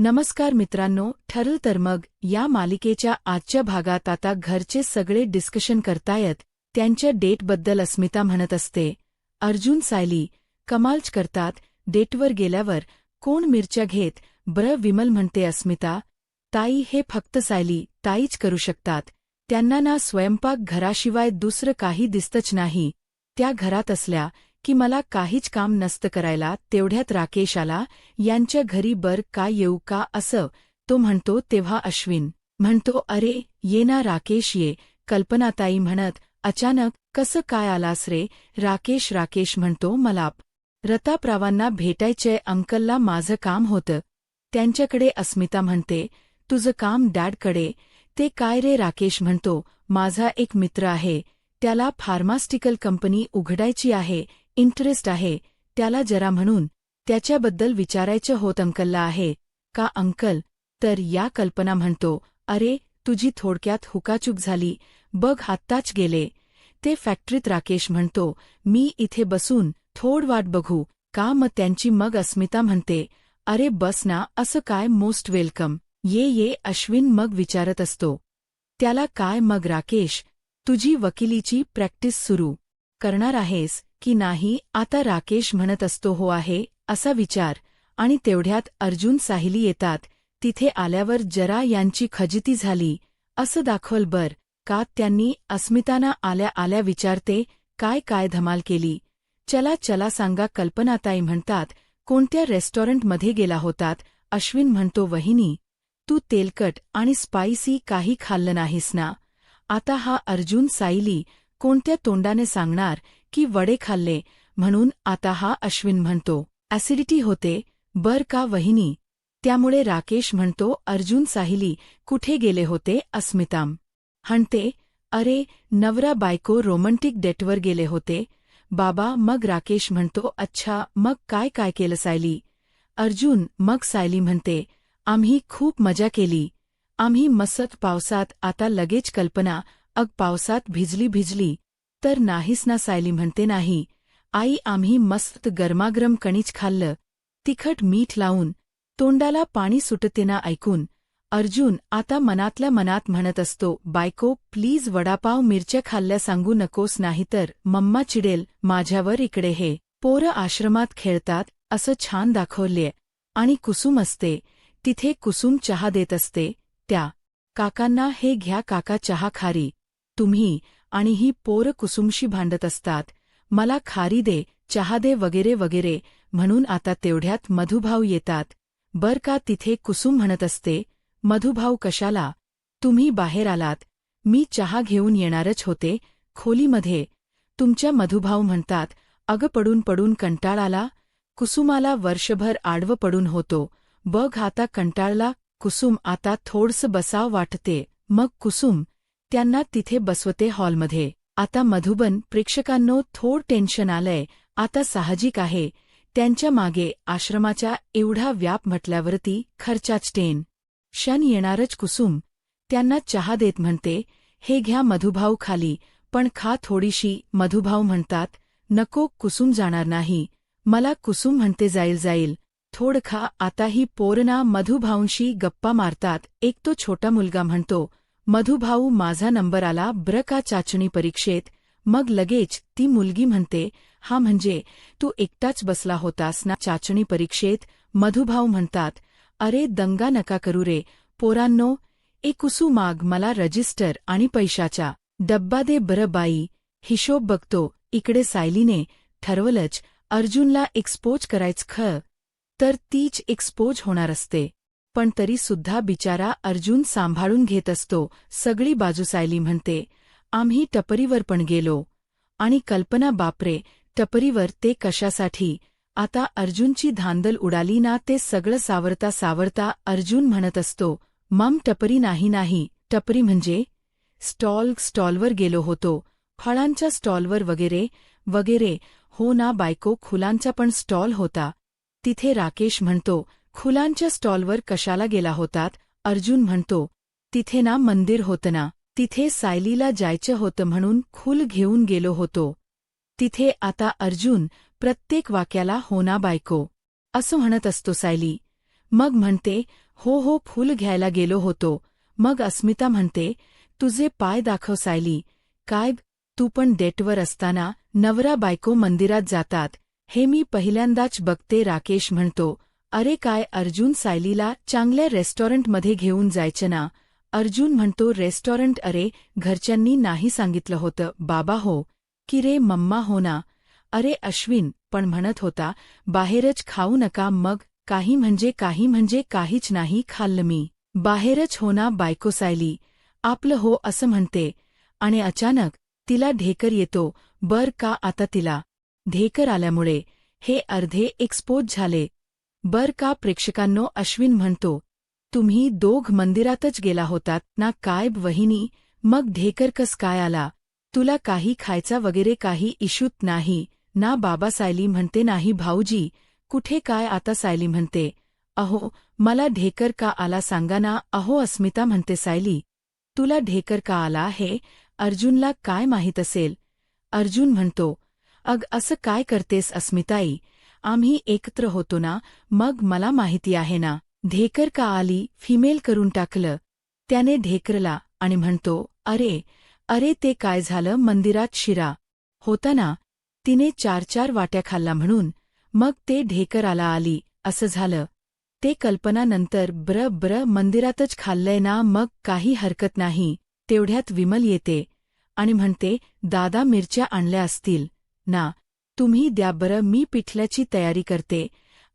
नमस्कार मित्रांनो, ठरलं तर मग या मालिकेच्या आजच्या भागात आता घरचे सगळे डिस्कशन करतायत त्यांच्या डेटबद्दल. अस्मिता म्हणत असते, अर्जुन सायली कमालच करतात, डेटवर गेल्यावर कोण मिरच्या घेत बरं. विमल म्हणते, अस्मिता ताई हे फक्त सायली ताईच करू शकतात, त्यांना ना स्वयंपाक घराशिवाय दुसरं काही दिसतच नाही. त्या घरात असल्या की मला काहीच काम नसतं करायला. तेवढ्यात राकेश आला यांच्या घरी. बर का येऊ का असं तो म्हणतो तेव्हा अश्विन म्हणतो, अरे ये ना राकेश ये. कल्पनाताई म्हणत, अचानक कसं काय आलास रे राकेश म्हणतो, मला रतापरावांना भेटायचंय अंकलला, माझं काम होतं त्यांच्याकडे. अस्मिता म्हणते, तुझं काम डॅडकडे? ते काय रे राकेश म्हणतो, माझा एक मित्र आहे, त्याला फार्मास्युटिकल कंपनी उघडायची आहे, इंटरेस्ट आहे त्याला जरा, म्हणून त्याच्याबद्दल विचारायचं होत. अंकलला आहे का अंकल? तर या. कल्पना म्हणतो, अरे तुझी थोडक्यात हुकाचूक झाली बघ, आत्ताच गेले ते फॅक्टरीत. राकेश म्हणतो, मी इथे बसून थोड वाट बघू का मग त्यांची? मग अस्मिता म्हणते, अरे बस ना, असं काय, मोस्ट वेलकम, ये. अश्विन मग विचारत असतो त्याला, काय मग राकेश, तुझी वकिलीची प्रॅक्टिस सुरू करणार आहेस की नाही आता? राकेश म्हणत असतो, हो आहे असा विचार. आणि तेवढ्यात अर्जुन सायली येतात. तिथे आल्यावर जरा यांची खजिती झाली असं दाखवल बर का त्यांनी. अस्मिताना आल्या आल्या विचारते, काय धमाल केली, चला सांगा. कल्पनाताई म्हणतात, कोणत्या रेस्टॉरंटमध्ये गेला होतात? अश्विन म्हणतो, वहिनी तू तेलकट आणि स्पायसी काही खाल्लं नाहीस ना? आता हा अर्जुन सायली कोणत्या तोंडाने सांगणार की वडे खाल्ले म्हणून? आता हा अश्विन म्हणतो, ॲसिडिटी होते बर का वहिनी, त्यामुळे. राकेश म्हणतो, अर्जुन सायली कुठे गेले होते? अस्मिता म्हणते, अरे नवरा बायको रोमॅन्टिक डेटवर गेले होते बाबा. मग राकेश म्हणतो, अच्छा मग काय केलं सायली? अर्जुन मग सायली म्हणते, आम्ही खूप मजा केली, आम्ही मस्त पावसात. आता लगेच कल्पना, अग पावसात भिजली तर नाहीस ना? सायली म्हणते, नाही आई, आम्ही मस्त गरमागरम कणीच खाल्लं, तिखट मीठ लावून, तोंडाला पाणी सुटते ना ऐकून. अर्जुन आता मनातल्या मनात म्हणत असतो, बायको प्लीज वडापाव मिरच्या खाल्ल्या सांगू नकोस, नाहीतर मम्मा चिडेल माझ्यावर. इकडे हे पोरं आश्रमात खेळतात असं छान दाखवलेय आणि कुसुम असते तिथे. कुसुम चहा देत असते त्या काकांना, हे घ्या काका चहा, खारी तुम्ही. आणि ही पोरं कुसुमशी भांडत असतात, मला खारी दे, चहा दे वगैरे म्हणून. आता तेवढ्यात मधुभाऊ येतात बर का. तिथे कुसुम म्हणत असते, मधुभाऊ कशाला? तुम्ही बाहेर आलात, मी चहा घेऊन येणारच होते खोलीमध्ये. तुमच्या मधुभाऊ म्हणतात, अगं पडून कंटाळ आला, कुसुमाला वर्षभर आडवं पडून होतो बघ, आता कंटाळला. कुसुम आता थोडसं बसाव वाटते. मग कुसुम त्यांना तिथे बसवते हॉलमध्ये. आता मधुबन प्रेक्षकांनो थोड टेन्शन आलंय आता, साहजिक आहे, त्यांच्या मागे आश्रमाच्या एवढा व्याप म्हटल्यावरती खर्चाच टेन्शन येणारच. कुसुम त्यांना चहा देत म्हणते, हे घ्या मधुभाऊ, खाली पण खा थोडीशी. मधुभाऊ म्हणतात, नको कुसुम जाणार नाही मला. कुसुम म्हणते, जाईल थोड खा. आता ही पोरना मधुभाऊंशी गप्पा मारतात. एक तो छोटा मुलगा म्हणतो, मधुभाऊ माझा नंबर आला ब्र का चाचणी परीक्षेत? मग लगेच ती मुलगी म्हणते, हा म्हणजे तू एकटाच बसला होतास ना चाचणी परीक्षेत? मधुभाऊ म्हणतात, अरे दंगा नका करू रे पोरांनो, कुसू माग मला रजिस्टर आणि पैशाचा डब्बा दे बरं बाई, हिशोब बघतो. इकडे सायलीने ठरवलंच अर्जुनला एक्सपोज करायचं तर तीच एक्सपोज होणार असते, पण तरी सुद्धा बिचारा अर्जुन सांभाळून घेत असतो सगळी बाजू. सायली म्हणते, आम्ही टपरीवर पण गेलो. आणि कल्पना, बापरे टपरीवर ते कशासाठी? आता अर्जुनची धांदल उडाली ना. ते सगळं सावरता अर्जुन म्हणत असतो, मम टपरी नाही, टपरी म्हणजे स्टॉलवर गेलो होतो, फळांच्या स्टॉलवर वगैरे. हो ना बायको, फुलांचा पण स्टॉल होता तिथे. राकेश म्हणतो, फुलांच्या स्टॉलवर कशाला गेला होतात? अर्जुन म्हणतो, तिथे ना मंदिर होतं ना, तिथे सायलीला जायचं होतं म्हणून फूल घेऊन गेलो होतो तिथे. आता अर्जुन प्रत्येक वाक्याला हो ना बायको असं म्हणत असतो. सायली मग म्हणते, हो हो फूल घ्यायला गेलो होतो. मग अस्मिता म्हणते, तुझे पाय दाखव सायली. काय तू पण डेटवर असताना नवरा बायको मंदिरात जातात, हे मी पहिल्यांदाच बघते. राकेश म्हणतो, अरे काय अर्जुन, सायलीला चांगल्या रेस्टॉरंटमध्ये घेऊन जायचं ना. अर्जुन म्हणतो, रेस्टॉरंट? अरे घरच्यांनी नाही सांगितलं होतं. बाबा हो की रे मम्मा हो ना. अरे अश्विन पण म्हणत होता बाहेरच खाऊ नका. मग काही म्हणजे काहीच नाही खाल्लं मी. बाहेरच हो ना. बायको सायली आपलं हो असं म्हणते आणि अचानक तिला ढेकर येतो. बर का आता तिला ढेकर आल्यामुळे हे अर्धे एक्सपोज झाले. बर का प्रेक्षकांनो. अश्विन म्हणतो, तुम्ही दोघ मंदिरातच गेला होतात ना. काय वहिनी मग ढेकर कस काय आला? तुला काही खायचा वगैरे काही इशूत नाही ना? बाबा सायली म्हणते, नाही भाऊजी कुठे काय. आता सायली म्हणते, अहो मला ढेकर का आला सांगा ना. अहो अस्मिता म्हणते, सायली तुला ढेकर का आला हे अर्जुनला काय माहीत असेल. अर्जुन म्हणतो, अग असं काय करतेस अस्मिताई, आम्ही एकत्र होतो ना, मग मला माहिती आहे ना. ढेकर का आली? फिमेल करून टाकलं त्याने ढेकरला आणि म्हणतो, अरे अरे ते काय झालं, मंदिरात शिरा होता ना, तिने 4-4 वाट्या खाल्ला म्हणून मग ते ढेकर आली असं झालं. ते कल्पनानंतर ब्र मंदिरातच खाल्लंय ना. मग काही हरकत नाही. तेवढ्यात विमल येते आणि म्हणते, दादा मिरच्या आणल्या असतील ना, तुम्ही द्या बरं, मी पिठल्याची तयारी करते.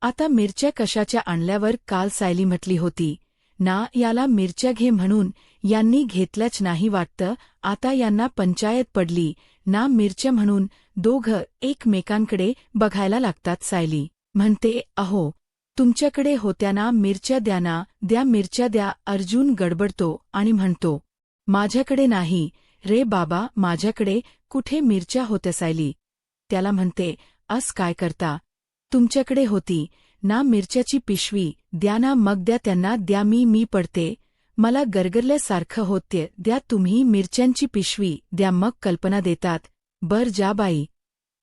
आता मिरच्या कशाच्या आणल्यावर? काल सायली म्हटली होती ना याला मिरच्या घे म्हणून, यांनी घेतल्याच नाही वाटतं. आता यांना पंचायत पडली ना मिरच्या म्हणून. दोघं एकमेकांकडे बघायला लागतात. सायली म्हणते, अहो तुमच्याकडे होत्या ना मिरच्या, द्या ना, द्या मिरच्या द्या. अर्जुन गडबडतो आणि म्हणतो, माझ्याकडे नाही रे बाबा, माझ्याकडे कुठे मिरच्या होत्या. सायली त्याला म्हणते, अस काय करता, तुमच्याकडे होती ना मिरच्याची पिशवी, द्या ना. मग द्या त्यांना, द्या. मी पडते, मला गरगरल्यासारखं होते, द्या तुम्ही मिरच्यांची पिशवी द्या. मग कल्पना देतात, बर जा बाई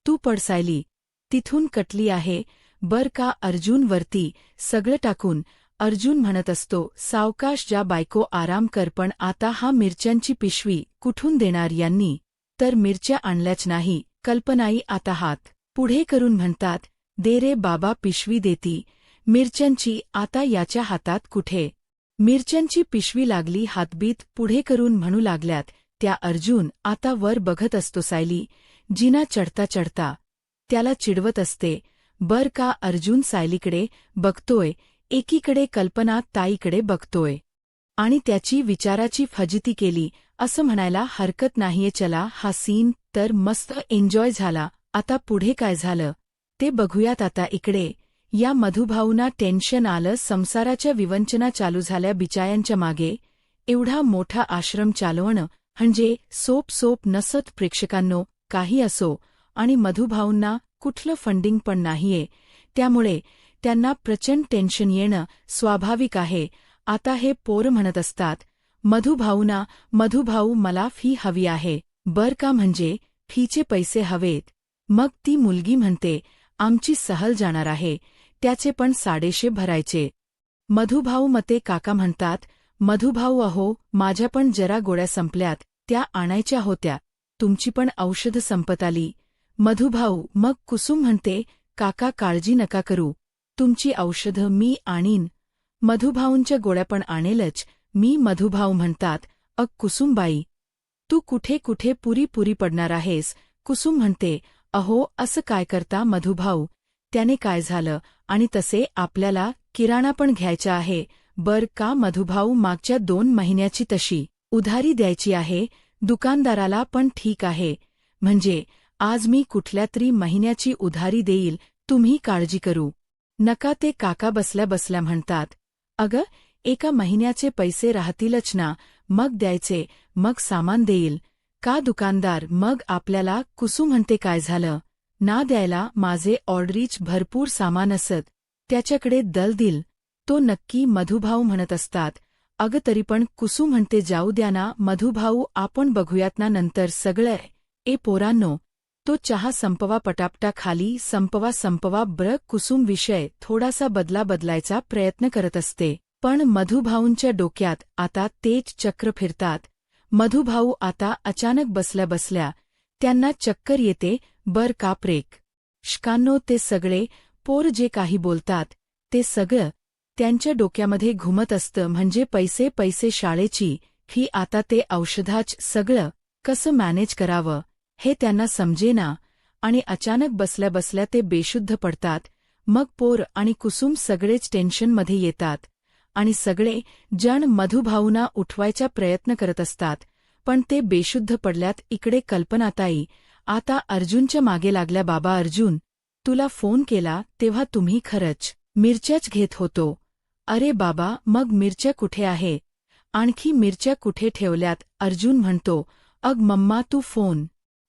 तू पड. सायली तिथून कटली आहे बर का. अर्जुन वरती सगळं टाकून अर्जुन म्हणत असतो, सावकाश जा बायको, आराम कर. पण आता हा मिरच्यांची पिशवी कुठून देणार यांनी, तर मिरच्या आणल्याच नाही. कल्पनाई आता हात पुढे करून म्हणतात, दे रे बाबा पिशवी. देती मिरच्यांची. आता याच्या हातात कुठे मिरच्यांची पिशवी लागली. हातबीत पुढे करून म्हणू लागल्यात त्या. अर्जुन आता वर बघत असतो. सायली जिना चढता चढता त्याला चिडवत असते बर का. अर्जुन सायलीकडे बघतोय, एकीकडे कल्पना ताईकडे बघतोय आणि त्याची विचाराची फजिती केली असं म्हणायला हरकत नाहीये. चला, हा सीन तर मस्त एन्जॉय झाला. आता पुढे काय झालं ते बघूयात. आता इकडे या मधुभाऊंना टेन्शन आलं. संसाराच्या विवंचना चालू झाल्या बिचायांच्या मागे. एवढा मोठा आश्रम चालवणं म्हणजे सोप नसत. प्रेक्षकांनो काही असो, आणि मधुभाऊंना कुठलं फंडिंग पण नाहीये, त्यामुळे त्यांना प्रचंड टेन्शन येणं स्वाभाविक आहे. आता हे पोरं म्हणत असतात मधुभाऊंना, मधुभाऊ मला फी हवी आहे बर का, म्हणजे फीचे पैसे हवेत. मग ती मुलगी म्हणते, आमची सहल जाणार आहे, त्याचे पण 150 भरायचे. मधुभाऊ मते काका म्हणतात, मधुभाऊ अहो माझ्या पण जरा गोळ्या संपल्यात, त्या आणायच्या होत्या. तुमची पण औषध संपत आली. मधुभाऊ मग कुसुम म्हणते, काका काळजी नका करू, तुमची औषधं मी आणीन. मधुभाऊंच्या गोळ्या पण आणेलच मी. मधुभाऊ म्हणतात, अग कुसुमबाई तू कुठे पुरी पडणार आहेस. कुसुम म्हणते, अहो असं काय करता मधुभाऊ, त्याने काय झालं, आणि तसे आपल्याला किराणा पण घ्यायचा आहे बर का. मधुभाऊ मागच्या 2 महिन्याची तशी उधारी द्यायची आहे दुकानदाराला. पण ठीक आहे, म्हणजे आज मी कुठल्या तरी महिन्याची उधारी देईल, तुम्ही काळजी करू नका. ते काका बसल्या बसल्या म्हणतात, अगं 1 महिन्याचे पैसे राहतीलच ना, मग द्यायचे, मग सामान देईल का दुकानदार. मग आपल्याला. कुसुम म्हणते, काय झालं ना द्यायला, माझे ऑर्डरीच भरपूर सामान असत, त्याच्याकडे दल दिल तो नक्की. मधुभाऊ म्हणत असतात, अगं तरी पण. कुसुम म्हणते, जाऊ द्या ना मधुभाऊ, आपण बघूयात ना नंतर सगळं. ए पोरांनो तो चहा संपवा पटापटा खाली संपवा कुसुम विषय थोडासा बदलायचा प्रयत्न करत असते. पण मधुभाऊंच्या डोक्यात आता तेच चक्र फिरतात. मधुभाऊ आता अचानक बसल्या त्यांना चक्कर येते. बर का प्रेक्षकांनो, ते सगळे पोर जे काही बोलतात ते सगळं त्यांच्या डोक्यामध्ये घुमत असतं. म्हणजे पैसे शाळेची फी, आता ते औषधाच, सगळं कसं मॅनेज करावं हे त्यांना समजेना. आणि अचानक बसल्या ते बेशुद्ध पडतात. मग पोर आणि कुसुम सगळेच टेन्शनमध्ये येतात आणि सगळे जण मधुभाऊंना उठवायचा प्रयत्न करत असतात. पण ते बेशुद्ध पडल्यात. इकडे कल्पनाताई आता अर्जुनच्या मागे लागल्या. बाबा अर्जुन, तुला फोन केला तेव्हा तुम्ही खरंच मिरच्याच घेत होतो. अरे बाबा, मग मिरच्या कुठे आहे? आणखी मिरच्या कुठे ठेवल्यात? अर्जुन म्हणतो, अग मम्मा, तू फोन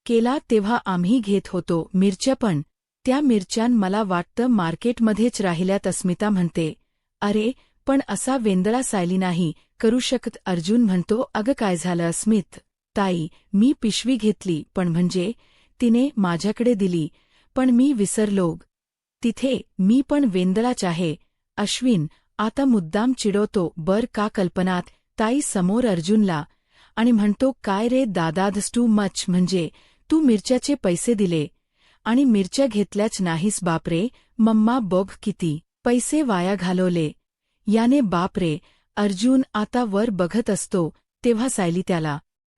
केला तेव्हा आम्ही घेत होतो मिरच्या, पण त्या मिरच्यान मला वाटतं मार्केटमध्येच राहिल्यात. अस्मिता म्हणते, अरे पण असा वेंदळा सायली नाही करू शकत. अर्जुन म्हणतो, अगं काय झालं अस्मित ताई, मी पिशवी घेतली पण म्हणजे तिने माझ्याकडे दिली पण मी विसरलोग तिथे, मी पण वेंदळाच आहे. अश्विन आता मुद्दाम चिडवतो. बर का कल्पनात ताई समोर अर्जुनला आणि म्हणतो, काय रे दादा, धस टू मच, म्हणजे तू मिरच्याचे पैसे दिले आणि मिरच्या घेतल्याच नाहीस. बापरे मम्मा, बघ किती पैसे वाया घालवले याने. बापरे. अर्जुन आता वर बघत असतो तेव्हा सायली त्याला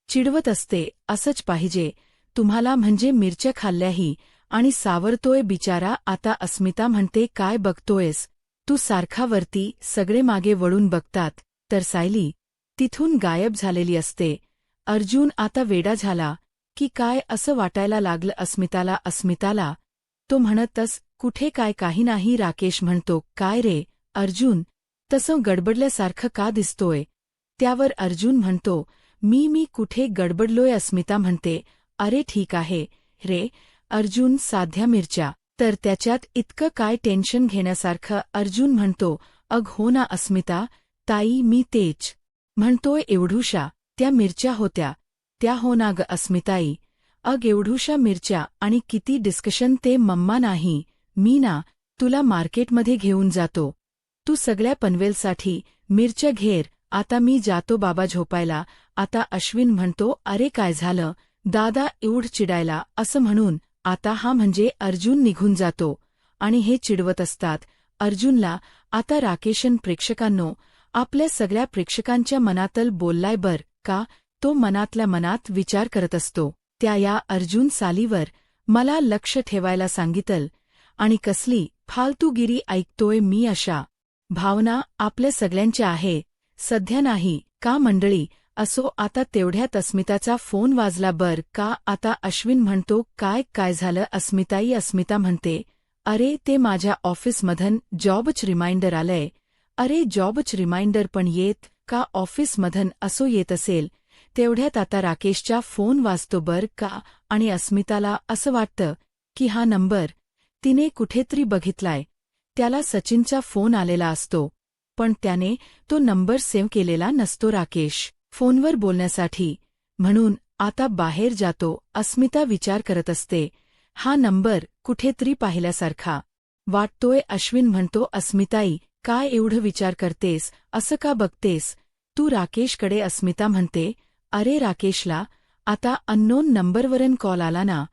चिडवत असते, असंच पाहिजे तुम्हाला, म्हणजे मिरच्या खाल्ल्याही आणि सावरतोय बिचारा. आता अस्मिता म्हणते, काय बघतोयस तू सारखा वरती? सगळे मागे वळून बघतात तर सायली तिथून गायब झालेली असते. अर्जुन आता वेडा झाला की काय असं वाटायला लागलं अस्मिताला. तो म्हणतस, कुठे काय? काही नाही. राकेश म्हणतो, काय रे अर्जुन, तसं गडबडल्यासारखं का दिसतोय? त्यावर अर्जुन म्हणतो, मी कुठे गडबडलोय? अस्मिता म्हणते, अरे ठीक आहे रे अर्जुन, साध्या मिरच्या तर त्याच्यात इतकं काय टेन्शन घेण्यासारखं? अर्जुन म्हणतो, अग हो ना अस्मिता ताई, मी तेच म्हणतोय. एवढूशा त्या मिरच्या होत्या त्या? हो ना ग अस्मिताई, अग एवढूशा मिरच्या. आणि किती डिस्कशन ते? मम्मा नाही, मी ना तुला मार्केटमध्ये घेऊन जातो, तू सगळ्या पनवेलसाठी मिरच्या घेर. आता मी जातो बाबा झोपायला. आता अश्विन म्हणतो, अरे काय झालं दादा एवढं चिडायला? असं म्हणून आता हा म्हणजे अर्जुन निघून जातो आणि हे चिडवत असतात अर्जुनला. आता राकेशन प्रेक्षकांनो, आपल्या सगळ्या प्रेक्षकांच्या मनातल बोललाय बर का. तो मनातल्या मनात विचार करत असतो, त्या या अर्जुन सालीवर मला लक्ष ठेवायला सांगितलं आणि कसली फालतूगिरी ऐकतोय मी, अशा भावना आपल्या सगळ्यांच्या आहे सध्या नाही का मंडळी? असो, आता तेवढ्यात अस्मिताचा फोन वाजला. बर का. आता अश्विन म्हणतो, काय झालं अस्मिताई? अस्मिता म्हणते, अरे ते माझ्या ऑफिसमधन जॉबच रिमाइंडर आलंय. अरे जॉबच रिमाइंडर पण येत का ऑफिसमधन? असो येत असेल. तेवढ्यात आता राकेशचा फोन वाजतो बर का. आणि अस्मिताला असं वाटतं की हा नंबर तिने कुठेतरी बघितलाय. त्याला सचिनचा फोन आलेला असतो पण त्याने तो नंबर सेव्ह केलेला नसतो राकेश फोनवर बोलण्यासाठी, म्हणून आता बाहेर जातो. अस्मिता विचार करत असते, हा नंबर कुठेतरी पाहिल्यासारखा वाटतोय. अश्विन म्हणतो, अस्मिताई काय एवढं विचार करतेस? असं का बघतेस तू राकेशकडे? अस्मिता म्हणते, अरे राकेशला आता अननोन नंबरवरून कॉल आला ना,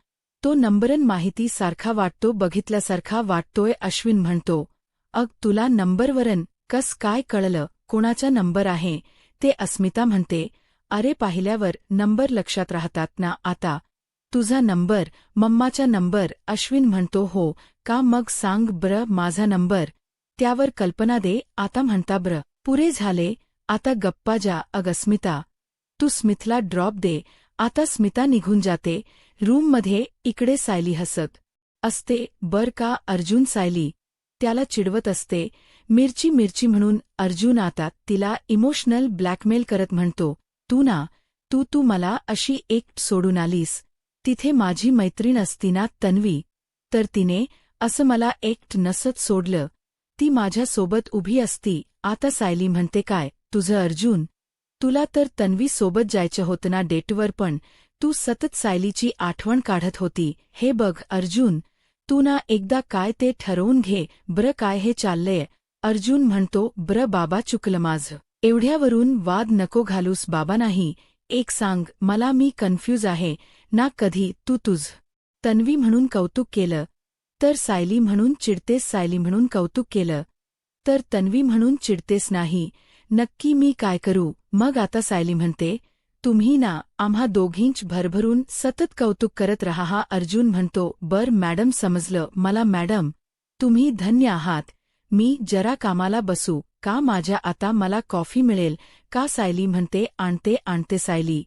तो नंबरन माहिती सारखा वाटतो, बघितल्यासारखा वाटतोय. अश्विन म्हणतो, अग तुला नंबरवरून कस काय कळलं? कोणाचा नंबर आहे ते? अस्मिता म्हणते, अरे पाहिल्यावर नंबर लक्षात राहतात ना. आता तुझा नंबर मम्माचा नंबर? अश्विन म्हणतो, हो का, मग सांग ब्र माझा नंबर. त्यावर कल्पना दे आता म्हणता, ब्र पुरे झाले आता गप्पा जा. अग अस्मिता, तू स्मिथला ड्रॉप दे. आता स्मिता निघून जाते रूममध्ये. इकडे सायली हसत असते. बर का अर्जुन, सायली त्याला चिडवत असते, मिरची म्हणून. अर्जुन आता तिला इमोशनल ब्लॅकमेल करत म्हणतो, तू मला अशी एकट सोडून आलीस. तिथे माझी मैत्रीण असती ना तन्वी, तर तिने असं मला एकट नसत सोडलं, ती माझ्यासोबत उभी असती. आता सायली म्हणते, काय तुझं अर्जुन, तुला तर तन्वी सोबत जायचं होतं ना डेटवर, पण तू सतत सायलीची आठवण काढत होती. हे बघ अर्जुन, तू ना एकदा काय ते ठरवून घे बरं काय हे चाललंय. अर्जुन म्हणतो बरं बाबा चुकलं माझं. एवढ्यावरून वाद नको घालूस बाबा. नाही, एक सांग मला, मी कन्फ्यूज आहे ना. कधी तू तन्वी म्हणून कौतुक केलं तर सायली म्हणून चिडतेस, सायली म्हणून कौतुक केलं तर तन्वी म्हणून चिडतेस. नाही, नक्की मी काय करू मग आता. सायली म्हणते तुम्ही ना आम्हा दोघींच भरभरून सतत कौतुक करत रहा. हा अर्जुन म्हणतो बर मॅडम, समजलं मला मॅडम, तुम्ही धन्य आहात. मी जरा कामाला बसू का माझ्या, आता मला कॉफी मिळेल का. सायली म्हणते आणते. सायली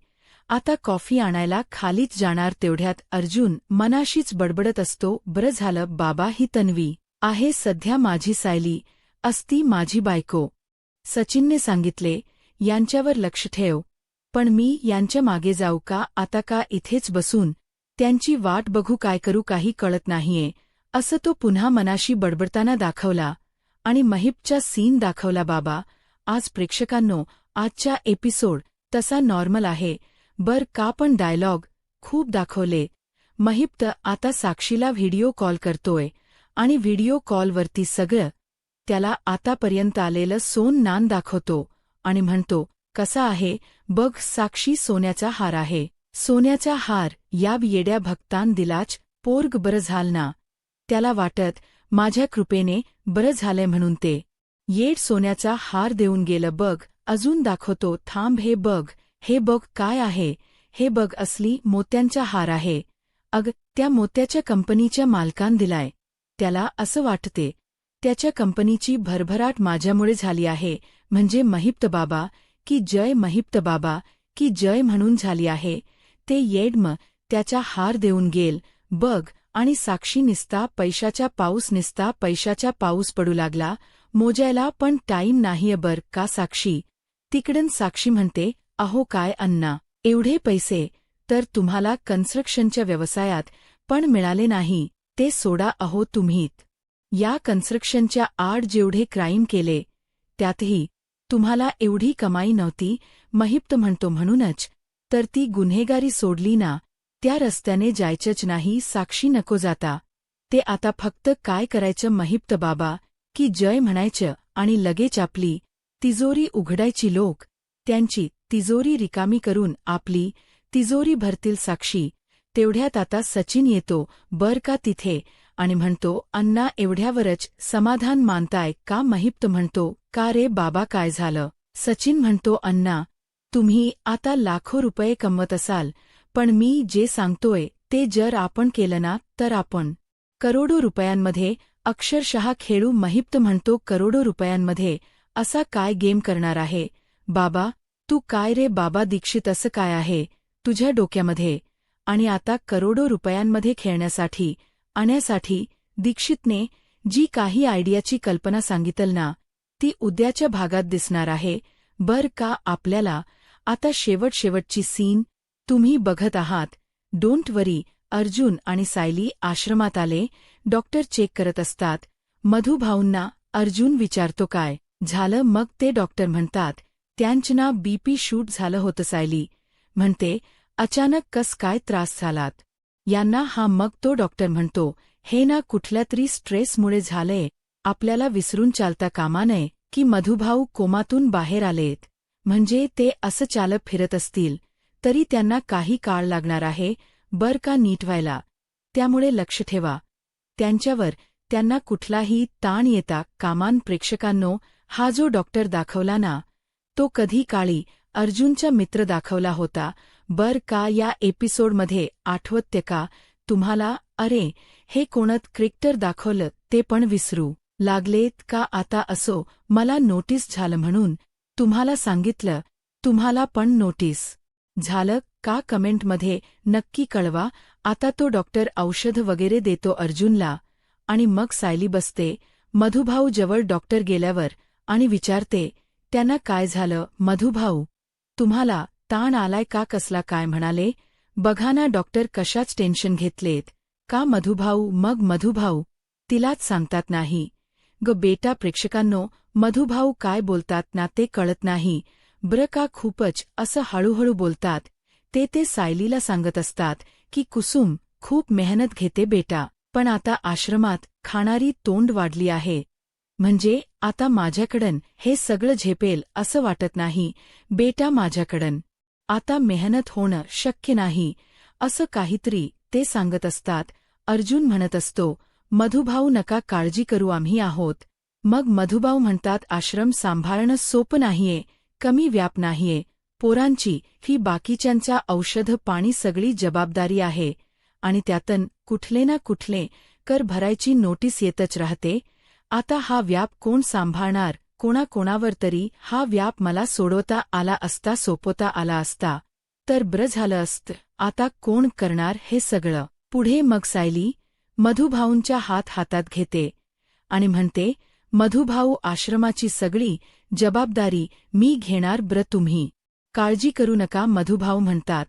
आता कॉफी आणायला खालीच जाणार. तेवढ्यात अर्जुन मनाशीच बडबडत असतो बरं झालं बाबा, ही तन्वी आहे सध्या माझी, सायली असती माझी बायको. सचिनने सांगितले यांच्यावर लक्ष ठेव, पण मी यांच्या मागे जाऊ का आता, का इथेच बसून त्यांची वाट बघू, काय करू काही कळत नाहीये, असं तो पुन्हा मनाशी बडबडताना दाखवला. आणि महिपचा सीन दाखवला. बाबा आज प्रेक्षकांनो, आजचा एपिसोड तसा नॉर्मल आहे बर का, पण डायलॉग खूप दाखवले. महिप आता साक्षीला व्हिडिओ कॉल करतोय आणि व्हिडिओ कॉलवरती सगळं त्याला आतापर्यंत आलेलं सोन नान दाखवतो आणि म्हणतो कसा आहे बघ साक्षी, सोन्याचा हार आहे. सोन्याचा हार या येड्या भक्तान दिलाच, पोरग बरं झाल ना. त्याला वाटत माझ्या कृपेने बरं झालंय म्हणून ते येड सोन्याचा हार देऊन गेलं. बघ अजून दाखवतो, थांब हे बघ काय आहे, हे बघ असली मोत्यांचा हार आहे. अग त्या मोत्याच्या कंपनीच्या मालकान दिलाय. त्याला असं वाटते त्याच्या कंपनीची भरभराट माझ्यामुळे झाली आहे. म्हणजे महिप्त बाबा की जय, महिप्त बाबा की जय म्हणून झाली आहे. ते येड त्याचा हार देऊन गेल बघ. आणि साक्षी निस्ता पैशाचा पाऊस पडू लागला. मोजायला पण टाईम नाहीये बर का साक्षी. तिकडन साक्षी म्हणते अहो काय अण्णा, एवढे पैसे तर तुम्हाला कन्स्ट्रक्शनच्या व्यवसायात पण मिळाले नाही. ते सोडा अहो, तुम्हीत या कन्स्ट्रक्शनच्या आड जेवढे क्राईम केले त्यातही तुम्हाला एवढी कमाई नव्हती. महिप्त म्हणतो म्हणूनच तर ती गुन्हेगारी सोडली ना, त्या रस्त्याने जायचंच नाही. साक्षी नको जाता. ते आता फक्त काय करायचं, महिप्त बाबा की जय म्हणायचं आणि लगेच आपली तिजोरी उघडायची. लोक त्यांची तिजोरी रिकामी करून आपली तिजोरी भरतील. साक्षी तेवढ्यात आता सचिन येतो बर का तिथे आणि म्हणतो अण्णा एवढ्यावरच समाधान मानताय का. महिप्त म्हणतो का रे बाबा काय झालं. सचिन म्हणतो अण्णा तुम्ही आता लाखो रुपये कमवत असाल, पण मी जे सांगतोय ते जर आपण केलं ना तर आपण करोडो रुपयांमध्ये अक्षरशः खेळू. महिप्त म्हणतो करोडो रुपयांमध्ये असा काय गेम करणार आहे बाबा तू. काय रे बाबा दीक्षित, असं काय आहे तुझ्या डोक्यामध्ये. आणि आता करोडो रुपयांमध्ये खेळण्यासाठी आणण्यासाठी दीक्षितने जी काही आयडियाची कल्पना सांगितल ना, ती उद्याच्या भागात दिसणार आहे बर का. आपल्याला आता शेवटची सीन तुम्ही बघत आहात. डोंट वरी. अर्जुन आणि सायली आश्रमात आले. डॉक्टर चेक करत असतात. मधुभाऊंना अर्जुन विचारतो काय झालं. मग ते डॉक्टर म्हणतात त्यांचना बीपी शूट झालं होतं. सायली म्हणते अचानक कस काय त्रास झालात यांना. हा मग तो डॉक्टर म्हणतो हे ना कुठल्या तरी स्ट्रेसमुळे झालंय. आपल्याला विसरून चालता कामा नये की मधुभाऊ कोमातून बाहेर आलेत. म्हणजे ते असं चालत फिरत असतील तरी त्यांना काही काळ लागणार आहे बर का नीट व्हायला. त्यामुळे लक्ष ठेवा त्यांच्यावर. त्यांना कुठलाही ताण येता कामान. प्रेक्षकांनो, हा जो डॉक्टर दाखवला ना, तो कधी काळी अर्जुनचा मित्र दाखवला होता बर का. या एपिसोडमध्ये आठवते का तुम्हाला. अरे हे कोणत क्रिक्टर दाखवलं ते पण विसरू लागलेत का आता. असो, मला नोटीस झालं म्हणून तुम्हाला सांगितलं. तुम्हाला पण नोटीस झालं का कमेंटमध्ये नक्की कळवा. आता तो डॉक्टर औषध वगैरे देतो अर्जुनला आणि मग सायली बसते मधुभाऊ जवळ. डॉक्टर गेल्यावर आणि विचारते त्यांना काय झालं. मधुभाऊ तुम्हाला ताण आलाय का कसला. काय म्हणाले बघा ना डॉक्टर, कशाच टेन्शन घेतलेत का मधुभाऊ. मग मधुभाऊ तिलाच सांगतात नाही ग बेटा. प्रेक्षकांनो, मधुभाऊ काय बोलतात ना ते कळत नाही बर का. खूपच असं हळूहळू बोलतात. ते सायलीला सांगत असतात की कुसुम खूप मेहनत घेते बेटा, पण आता आश्रमात खाणारी तोंड वाढली आहे. म्हणजे आता माझ्याकडं हे सगळं झेपेल असं वाटत नाही बेटा, माझ्याकडं आता मेहनत होणं शक्य नाही, असं काहीतरी ते सांगत असतात. अर्जुन म्हणत असतो, मधुभाऊ नका काळजी करू, आम्ही आहोत. मग मधुभाऊ म्हणतात, आश्रम सांभाळणं सोपं नाहीये, कमी व्याप नाहीये, पोरांची ही बाकीच्यांच्या औषध पाणी सगळी जबाबदारी आहे आणि त्यातन कुठले ना कुठले कर भरायची नोटीस येतच राहते. आता हा व्याप कोण सांभाळणार? कोणाकोणावर तरी हा व्याप मला सोडवता आला असता, सोपवता आला असता तर बरं झालं असतं. आता कोण करणार हे सगळं? पुढे मग सायली मधुभाऊंच्या हातात घेते आणि म्हणते, मधुभाऊ आश्रमाची सगळी जबाबदारी मी घेणार बरं, तुम्ही काळजी करू नका. मधुभाऊ म्हणतात,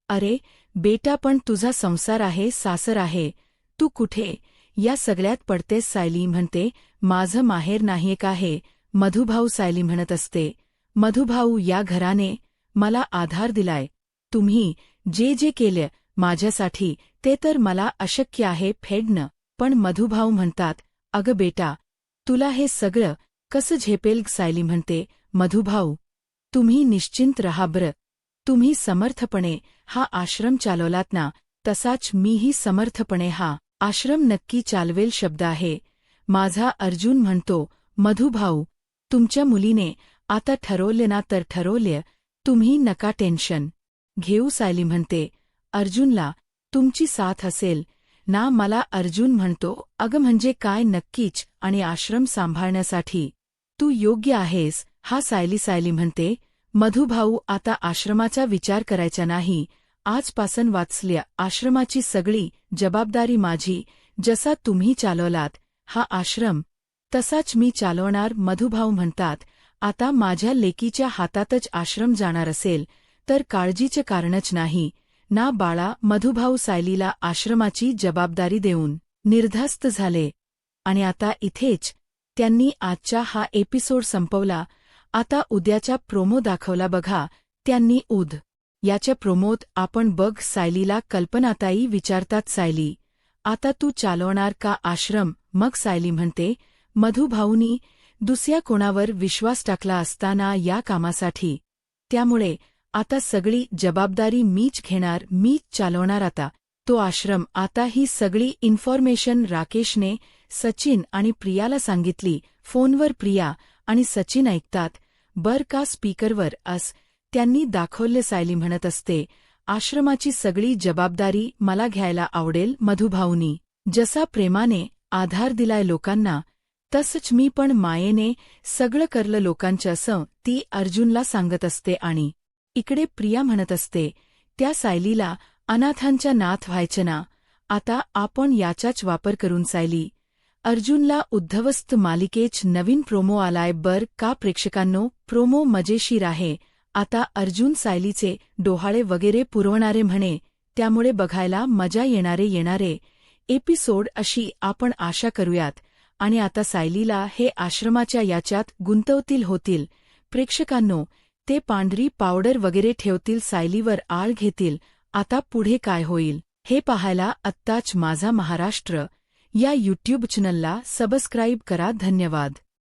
अरे बेटा, पण तुझा संसार आहे, सासर आहे, तू कुठे या सगळ्यात पडतेस? सायली म्हणते, माझं माहेर नाहीये का हे? मधुभाऊ सायली म्हणत असते, मधुभाऊ या घराने मला आधार दिलाय, तुम्ही जे जे केलं माझ्यासाठी ते तर मला अशक्य आहे फेडणं. पण मधुभाऊ म्हणतात, अगं बेटा, तुला हे सगळं कसं झेपेल? सायली म्हणते, मधुभाऊ तुम्ही निश्चिंत रहा बरं, तुम्ही समर्थपणे हा आश्रम चालवलात ना, तसाच मीही समर्थपणे हा आश्रम नक्की चालवेल. शब्द आहे माझा. अर्जुन म्हणतो, मधुभाऊ तुमच्या मुलीने आता ठरवले ना तर ठरवले, तुम्ही नका टेन्शन घेऊ. सायली म्हणते, अर्जुनला तुमची साथ असेल ना? मला अर्जुन म्हणतो, अगं म्हणजे काय नक्कीच, आणि आश्रम सांभाळण्यासाठी तू योग्य आहेस. हा सायली म्हणते, मधुभाऊ आता आश्रमाचा विचार करायचा नाही, आजपासून वाचल्या आश्रमाची सगळी जबाबदारी माझी. जसा तुम्ही चालवलात हा आश्रम तसाच मी चालवणार. मधुभाऊ म्हणतात, आता माझ्या लेकीच्या हातातच आश्रम जाणार असेल तर काळजीचं कारणच नाही ना बाळा. मधुभाऊ सायलीला आश्रमाची जबाबदारी देऊन निर्धास्त झाले आणि आता इथेच त्यांनी आजचा हा एपिसोड संपवला. आता उद्याचा प्रोमो दाखवला बघा त्यांनी. याच्या प्रोमोत आपण बघ सायलीला कल्पनाताई विचारतात, सायली आता तू चालवणार का आश्रम? मग सायली म्हणते, मधुभाऊनी दुसऱ्या कोणावर विश्वास टाकला असताना या कामासाठी, त्यामुळे आता सगळी जबाबदारी मीच घेणार, मीच चालवणार आता तो आश्रम. आता ही सगळी इन्फॉर्मेशन राकेशने सचिन आणि प्रियाला सांगितली. फोनवर प्रिया आणि सचिन ऐकतात बर का स्पीकरवर. त्यांनी दाखवले. सायली म्हणत असते, आश्रमाची सगळी जबाबदारी मला घ्यायला आवडेल. मधुभाऊनी जसा प्रेमाने आधार दिलाय लोकांना, तसंच मी पण मायेने सगळं करलं लोकांचं, असं ती अर्जुनला सांगत असते. आणि इकडे प्रिया म्हणत असते, त्या सायलीला अनाथांच्या नाथ व्हायचं ना, आता आपण याचाच वापर करून. सायली अर्जुनला उद्धवस्त मालिकेच नवीन प्रोमो आलाय बर का प्रेक्षकांनो. प्रोमो मजेशीर आहे. आता अर्जुन सायलीचे डोहाळे वगैरे पुरवणारे म्हणे, त्यामुळे बघायला मजा येणारे एपिसोड अशी आपण आशा करूयात. आणि आता सायलीला हे आश्रमाच्या याच्यात गुंतवतील होतील. प्रेक्षकांनो, ते पांढरी पावडर वगैरे ठेवतील, सायलीवर आळ घेतील. आता पुढे काय होईल हे पाहायला आत्ताच माझा महाराष्ट्र या यूट्यूब चॅनलला सबस्क्राईब करा. धन्यवाद.